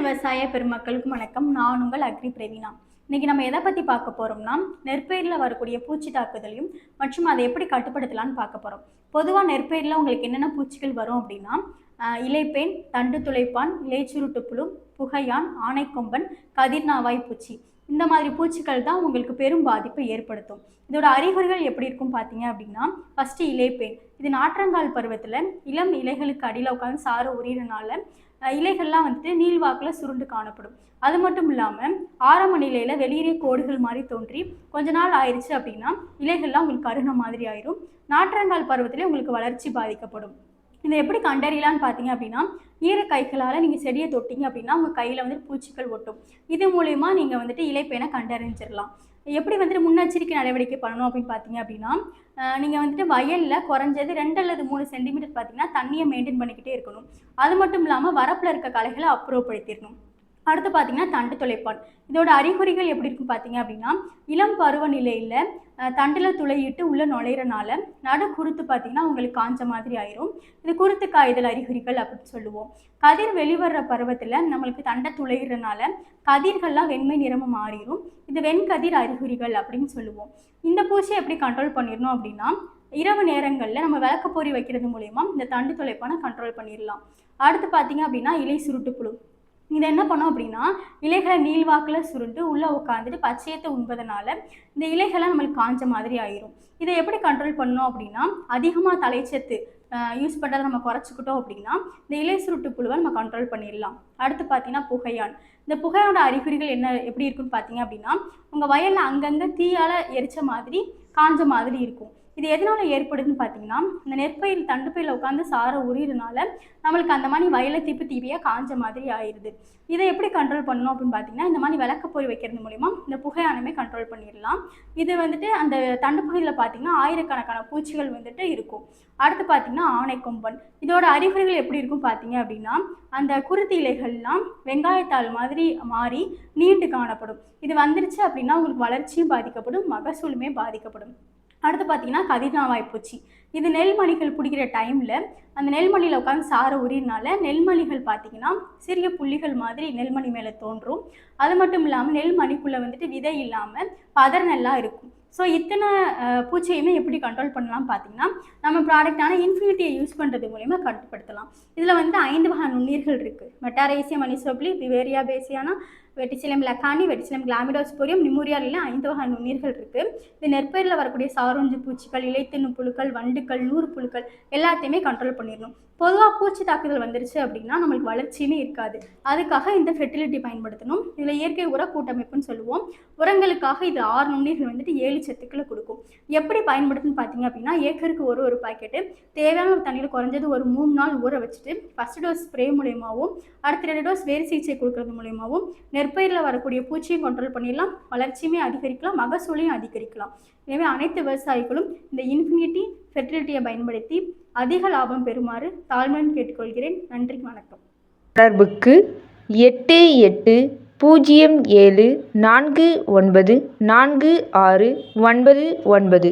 விவசாய பெருமக்களுக்கு வணக்கம். நான் உங்கள் அக்ரி பிரவீனா. இன்னைக்கு நம்ம எதை பற்றி பார்க்க போகிறோம்னா, நெற்பயிரில் வரக்கூடிய பூச்சி தாக்குதலையும் மற்றும் அதை எப்படி கட்டுப்படுத்தலாம்னு பார்க்க போகிறோம். பொதுவாக நெற்பயிரில் உங்களுக்கு என்னென்ன பூச்சிகள் வரும் அப்படின்னா, இலைப்பேன், தண்டு துளைப்பான், இலைச்சுருட்டு புழு, புகையான், ஆனைக்கொம்பன், கதிர்நாவாய் பூச்சி, இந்த மாதிரி பூச்சிகள் தான் உங்களுக்கு பெரும் பாதிப்பை ஏற்படுத்தும். இதோட அறிகுறிகள் எப்படி இருக்கும் பார்த்தீங்க அப்படின்னா, ஃபஸ்ட்டு இலைப்பேன். இது நாற்றங்கால் பருவத்தில் இளம் இலைகளுக்கு அடியில் உட்காந்து சாறு உரியறனால இலைகள்லாம் வந்துட்டு நீள்வாக்கில் சுருண்டு காணப்படும். அது மட்டும் இல்லாமல் ஆரம்ப நிலையில் வெளியேறிய கோடுகள் மாதிரி தோன்றி கொஞ்ச நாள் ஆயிடுச்சு அப்படின்னா இலைகள்லாம் உங்களுக்கு கருண மாதிரி ஆயிரும். நாற்றங்கால் பருவத்திலே உங்களுக்கு வளர்ச்சி பாதிக்கப்படும். இதை எப்படி கண்டறியலான்னு பார்த்தீங்க அப்படின்னா, ஈர கைகளால் நீங்கள் செடியை தொட்டிங்க அப்படின்னா உங்கள் கையில் வந்துட்டு பூச்சிகள் ஒட்டும். இது மூலயமா நீங்கள் வந்துட்டு இலைப்பேனை கண்டறிஞ்சிடலாம். எப்படி வந்துட்டு முன்னெச்சரிக்கை நடவடிக்கை பண்ணணும் அப்படின்னு பார்த்தீங்க அப்படின்னா, நீங்கள் வந்துட்டு வயலில் குறைஞ்சது 2 அல்லது 3 சென்டிமீட்டர் பார்த்தீங்கன்னா தண்ணியை மெயின்டைன் பண்ணிக்கிட்டே இருக்கணும். அது மட்டும் இல்லாமல் வரப்பில் இருக்க களைகளை அப்புறப்படுத்திடணும். அடுத்து பார்த்தீங்கன்னா தண்டு துளைப்பான். இதோட அறிகுறிகள் எப்படி இருக்கும் பார்த்தீங்க அப்படின்னா, இளம் பருவநிலையில் தண்டில் துளையிட்டு உள்ளே நுழையிறனால நடு குருத்து பார்த்தீங்கன்னா உங்களுக்கு காஞ்ச மாதிரி ஆயிரும். இது குருத்து காய்தல் அறிகுறிகள் அப்படின்னு சொல்லுவோம். கதிர் வெளிவர்ற பருவத்தில் நம்மளுக்கு தண்டை துளையிறனால கதிர்கள்லாம் வெண்மை நிறமாக மாறிடும். இது வெண்கதிர் அறிகுறிகள் அப்படின்னு சொல்லுவோம். இந்த பூச்சியை எப்படி கண்ட்ரோல் பண்ணிடணும் அப்படின்னா, இரவு நேரங்களில் நம்ம விளக்கப்பொறி வைக்கிறது மூலயமா இந்த தண்டு துளைப்பானை கண்ட்ரோல் பண்ணிடலாம். அடுத்து பார்த்தீங்க அப்படின்னா இலை சுருட்டு புழு. இதை என்ன பண்ணோம் அப்படின்னா, இலைகளை நீள்வாக்கில் சுருண்டு உள்ளே உட்காந்துட்டு பச்சையத்தை உண்பதனால இந்த இலைகளை நம்மளுக்கு காஞ்ச மாதிரி ஆயிரும். இதை எப்படி கண்ட்ரோல் பண்ணோம் அப்படின்னா, அதிகமாக தலைச்சத்து யூஸ் பண்ணுறதை நம்ம குறைச்சிக்கிட்டோம் அப்படின்னா இந்த இலை சுருட்டு புழுவை நம்ம கண்ட்ரோல் பண்ணிடலாம். அடுத்து பார்த்தீங்கன்னா புகையான். இந்த புகையோட அறிகுறிகள் எப்படி இருக்குன்னு பார்த்தீங்க அப்படின்னா, உங்கள் வயலில் அங்கங்கே தீயால் எரிச்ச மாதிரி காஞ்ச மாதிரி இருக்கும். இது எதனால் ஏற்படுதுன்னு பார்த்தீங்கன்னா, இந்த நெற்பயிர் தண்டுப்பயிரில் உட்காந்து சாரை உரியறதுனால நம்மளுக்கு அந்த மாதிரி வயலை தீப்பியாக காஞ்ச மாதிரி ஆயிடுது. இதை எப்படி கண்ட்ரோல் பண்ணணும் அப்படின்னு பார்த்தீங்கன்னா, இந்த மாதிரி விளக்கப்பொறி வைக்கிறது மூலிமா இந்த புகையானமே கண்ட்ரோல் பண்ணிடலாம். இது வந்துட்டு அந்த தண்டுப்பகுதியில் பார்த்தீங்கன்னா ஆயிரக்கணக்கான பூச்சிகள் வந்துட்டு இருக்கும். அடுத்து பார்த்தீங்கன்னா ஆனைக்கொம்பன். இதோட அறிகுறிகள் எப்படி இருக்கும் பார்த்தீங்க அப்படின்னா, அந்த குருத்தி இலைகள்லாம் வெங்காயத்தாள் மாதிரி மாறி நீண்டு காணப்படும். இது வந்துருச்சு அப்படின்னா உங்களுக்கு வளர்ச்சியும் பாதிக்கப்படும், மகசூலுமே பாதிக்கப்படும். அடுத்து பார்த்தீங்கன்னா கதிர்நாவாய் பூச்சி. இது நெல்மணிகள் பிடிக்கிற டைமில் அந்த நெல்மணியில் உட்காந்து சாரை உரியனால நெல்மணிகள் பார்த்தீங்கன்னா சிறிய புள்ளிகள் மாதிரி நெல்மணி மேலே தோன்றும். அது மட்டும் இல்லாமல் நெல்மணிக்குள்ளே வந்துட்டு விதை இல்லாமல் பதர் நெல்லாக இருக்கும். ஸோ இத்தனை பூச்சியுமே எப்படி கண்ட்ரோல் பண்ணலாம் பார்த்தீங்கன்னா, நம்ம ப்ராடக்டான இன்ஃபினிட்டியை யூஸ் பண்ணுறது மூலிமா கட்டுப்படுத்தலாம். இதில் வந்து 5 வகை நுண்ணீர்கள் இருக்குது. மெட்டாரேசியம் அனிசோப்லி, பிவேரியா பேசியானா, வெட்டிசிலம் லக்கானி, வெட்டிசிலம் கிளாமிடோஸ்போரியம், நிமோரியாலில் 5 வகை நுண்ணீர்கள் இருக்குது. இது நெற்பயிரில் வரக்கூடிய சாரொஞ்சு பூச்சிகள், இலைத்தின்னு புழுக்கள், வண்டுக்கள், நூறு புழுக்கள் எல்லாத்தையுமே கண்ட்ரோல் பண்ணிடணும். பொதுவாக பூச்சி தாக்குதல் வந்துருச்சு அப்படின்னா நம்மளுக்கு வளர்ச்சியுமே இருக்காது. அதுக்காக இந்த ஃபெர்டிலிட்டி பயன்படுத்தணும். இதில் இயற்கை உர கூட்டமைப்புன்னு சொல்லுவோம். உரங்களுக்காக இது 6 நுண்ணீர்கள் வந்துட்டு 7 சத்துக்களை கொடுக்கும். எப்படி பயன்படுத்துன்னு பார்த்தீங்க அப்படின்னா, ஏக்கருக்கு ஒரு பாக்கெட்டு தேவையான தண்ணியில் குறைஞ்சது ஒரு 3 நாள் ஊற வச்சுட்டு ஃபஸ்ட் டோஸ் ஸ்ப்ரே மூலயமாவும் அடுத்த 2 டோஸ் வேறு சிகிச்சை கொடுக்கறது மூலயமாவும் நெற்பயிரில் வரக்கூடிய பூச்சியும் கண்ட்ரோல் பண்ணிடலாம், வளர்ச்சியுமே அதிகரிக்கலாம், மகசூலையும் அதிகரிக்கலாம். எனவே அனைத்து விவசாயிகளும் இந்த இன்ஃபினிட்டி ஃபெர்டிலிட்டியை பயன்படுத்தி அதிக லாபம் பெறுமாறு தாழ்மையுடன் கேட்டுக்கொள்கிறேன். நன்றி, வணக்கம். தொடர்புக்கு 8807494699.